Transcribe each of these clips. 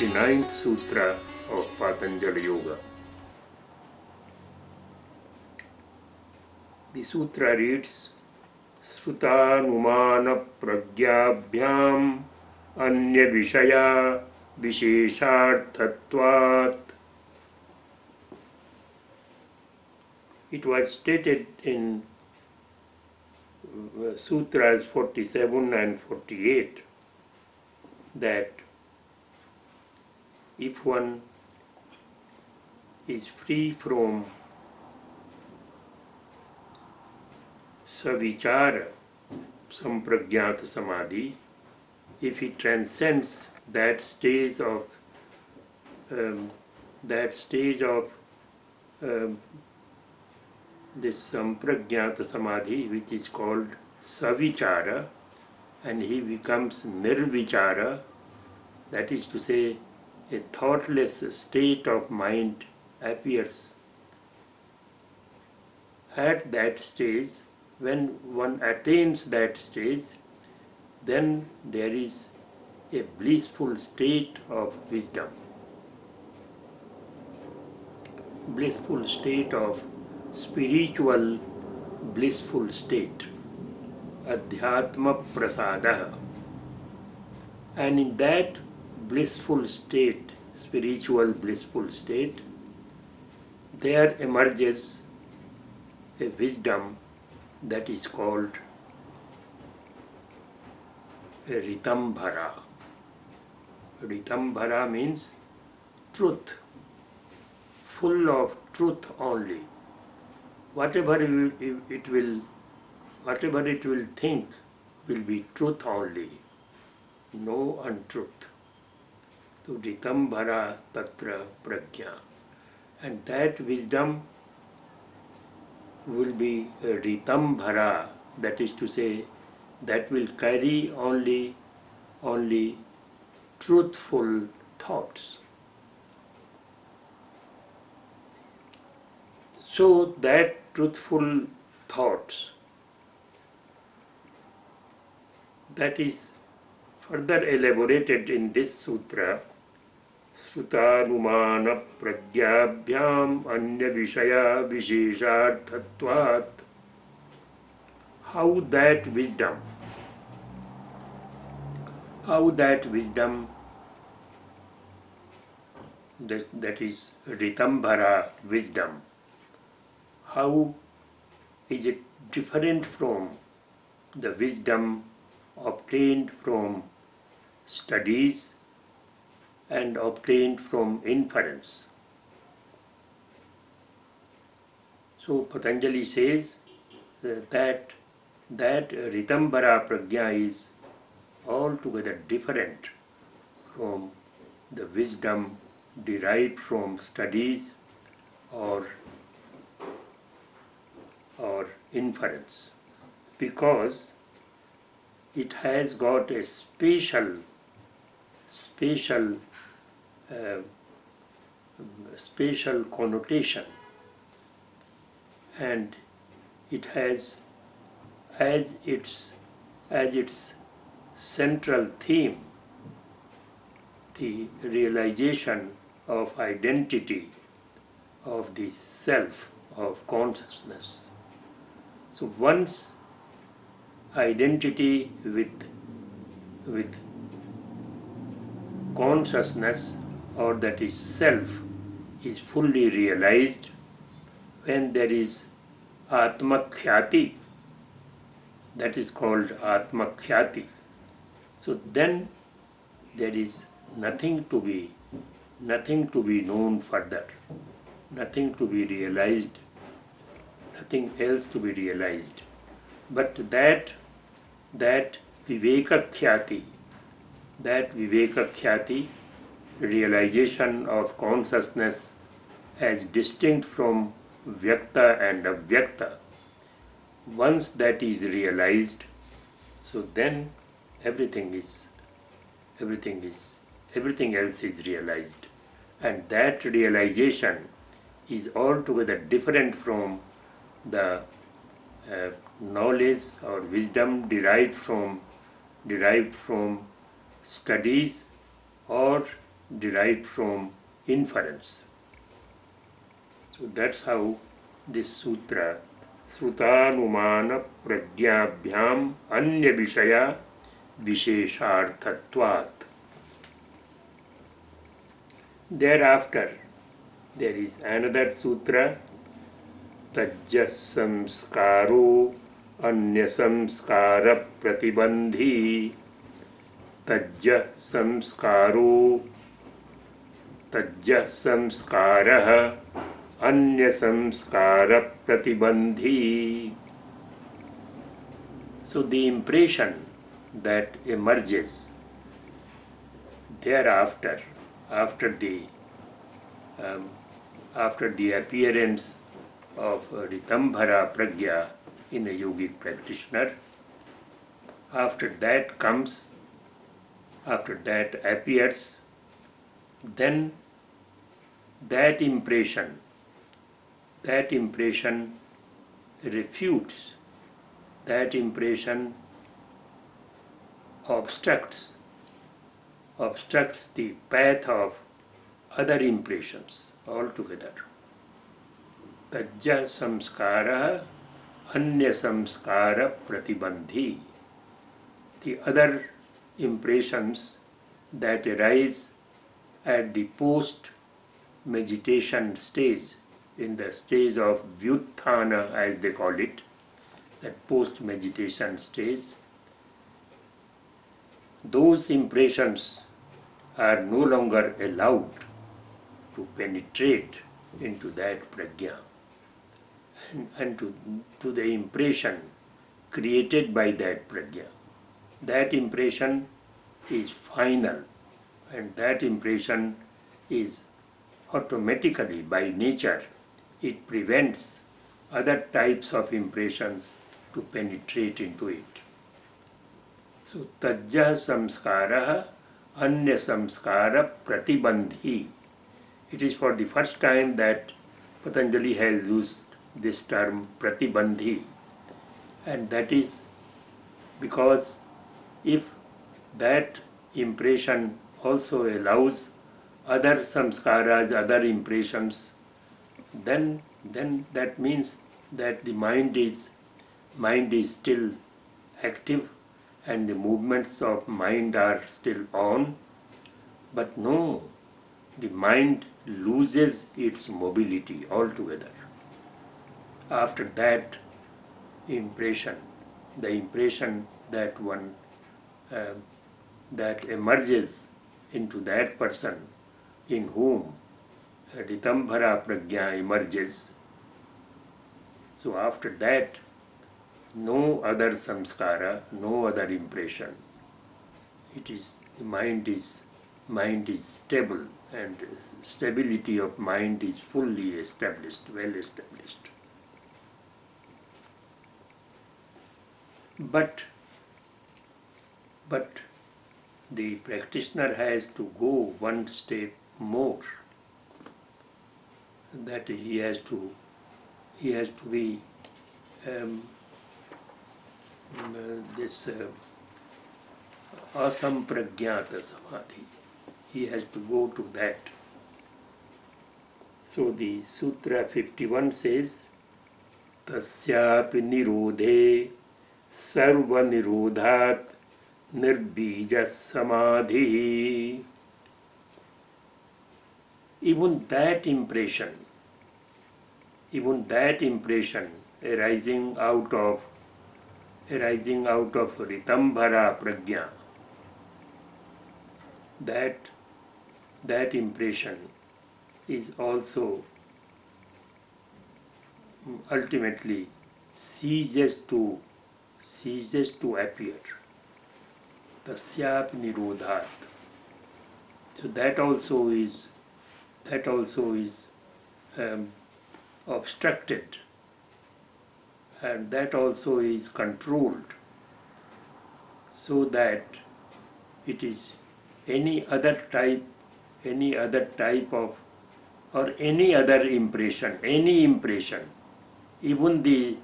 49th Sutra of Patanjali Yoga. The sutra reads, Srutanumana pragyabhyam anya vishaya vishesharthatvat. It was stated in Sutras 47 and 48 that if one is free from savichara, sampragyata samadhi, if he transcends that stage of this sampragyata samadhi, which is called savichara, and he becomes nirvichara, that is to say, a thoughtless state of mind appears. At that stage, when one attains that stage, then there is a blissful state of wisdom, blissful state of spiritual blissful state, adhyatma prasada. And in that blissful state, spiritual blissful state, there emerges a wisdom that is called a Ritambhara. Ritambhara means truth, full of truth only. Whatever it will think will be truth only, no untruth. So Ritambhara tatra prajna. And that wisdom will be a Ritambhara, that is to say, that will carry only truthful thoughts. So that truthful thoughts, that is further elaborated in this sutra, Srutanumana pragyabhyam anya vishaya vishesharthatvat. How that wisdom, that is Ritambhara wisdom, how is it different from the wisdom obtained from studies and obtained from inference? So Patanjali says that Ritambhara prajna is altogether different from the wisdom derived from studies or inference, because it has got a special connotation, and it has as its central theme the realization of identity of the self, of consciousness. So once identity with consciousness, or that is self, is fully realized, when there is atmakhyati, that is called atmakhyati, so then there is nothing to be known further, nothing to be realized, nothing else to be realized. But that vivekakhyati, realization of consciousness as distinct from vyakta and avyakta, once that is realized, so then everything else is realized, and that realization is altogether different from the knowledge or wisdom derived from studies or derived from inference. So that's how this sutra, Srutanumana Pragyabhyam Anya Vishaya Vishesharthatvat. Thereafter, there is another sutra, Tajya Samskaro Anya Samskara Pratibandhi. Tajya Samskaro Tajya Samskaraha Anya Samskara Pratibandhi. So the impression that emerges thereafter, after the appearance of Ritambhara Pragya in a yogic practitioner, after that appears, then that impression refutes, that impression obstructs the path of other impressions altogether. Tajya samskara anya samskara pratibandhi. The other impressions that arise at the post-meditation stage, in the stage of vyutthana as they call it, that post-meditation stage, those impressions are no longer allowed to penetrate into that prajna and to the impression created by that prajna. That impression is final, and that impression is automatically, by nature, it prevents other types of impressions to penetrate into it. So, tajya samskara anya samskara pratibandhi. It is for the first time that Patanjali has used this term pratibandhi, and that is because if that impression also allows other samskaras, other impressions, then that means that the mind is still active and the movements of mind are still on. But no, the mind loses its mobility altogether. After that impression, the impression that that emerges into that person in whom Ritambhara Prajna emerges. So after that, no other samskara, no other impression. It is the mind is stable, and stability of mind is fully established, well established. But the practitioner has to go one step more. That he has to be this asampragyata samadhi. He has to go to that. So the Sutra 51 says, Tasyapi nirodhe sarva nirodhat nirbija samadhi. Even that impression arising out of Ritambhara Prajna, that impression is also ultimately ceases to appear. Tasyap nirodhat. So that also is obstructed, and that also is controlled, so that it is any other type of, or any other impression, even the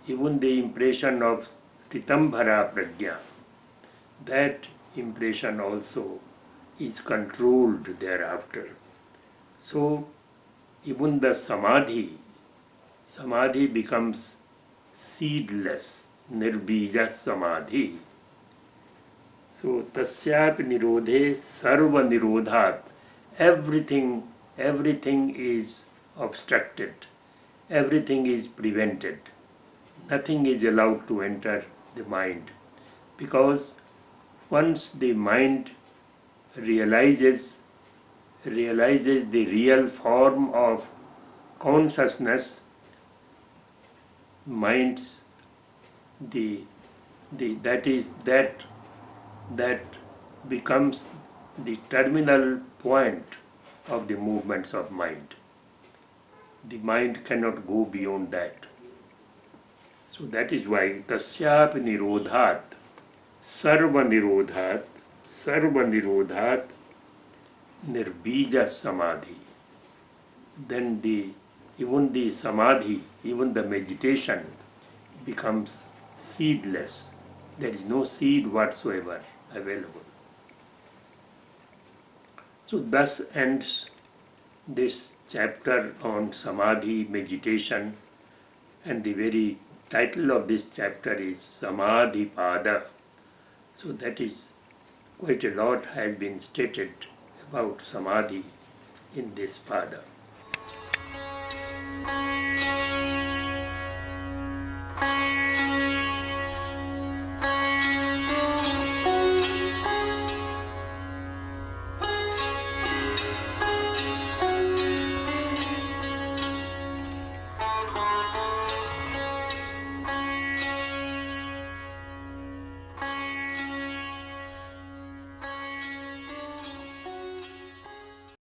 impression of Ritambhara Prajna, that impression also is controlled thereafter. So even the samadhi becomes seedless, nirbija samadhi. So tasyap nirodhe sarva nirodhat. Everything is obstructed. Everything is prevented. Nothing is allowed to enter the mind. Because once the mind realizes the real form of consciousness, minds that becomes the terminal point of the movements of mind. The mind cannot go beyond that. So that is why tasyap nirodhat, sarva nirodhat nirbija samadhi. Then even the samadhi, even the meditation becomes seedless. There is no seed whatsoever available. So thus ends this chapter on samadhi meditation, and the very title of this chapter is Samadhi Pada. So that is quite a lot has been stated about samadhi in this pada.